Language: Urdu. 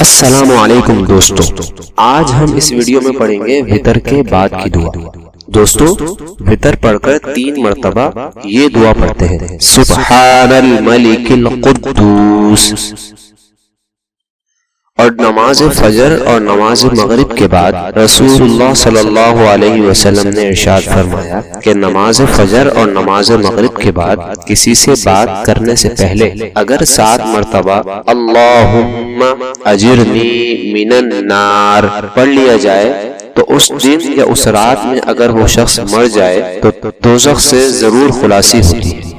السلام علیکم دوستو، آج ہم اس ویڈیو میں پڑھیں گے وتر کے بعد کی دعا۔ دوستو، وتر پڑھ کر 3 مرتبہ یہ دعا پڑھتے ہیں: سبحان الملک القدوس۔ اور نماز فجر اور نماز مغرب کے بعد رسول اللہ صلی اللہ علیہ وسلم نے ارشاد فرمایا کہ نماز فجر اور نماز مغرب کے بعد کسی سے بات کرنے سے پہلے اگر 7 مرتبہ اللہم اجرنی من النار پڑھ لیا جائے تو اس دن یا اس رات میں اگر وہ شخص مر جائے تو دوزخ سے ضرور خلاصی ہوتی ہے۔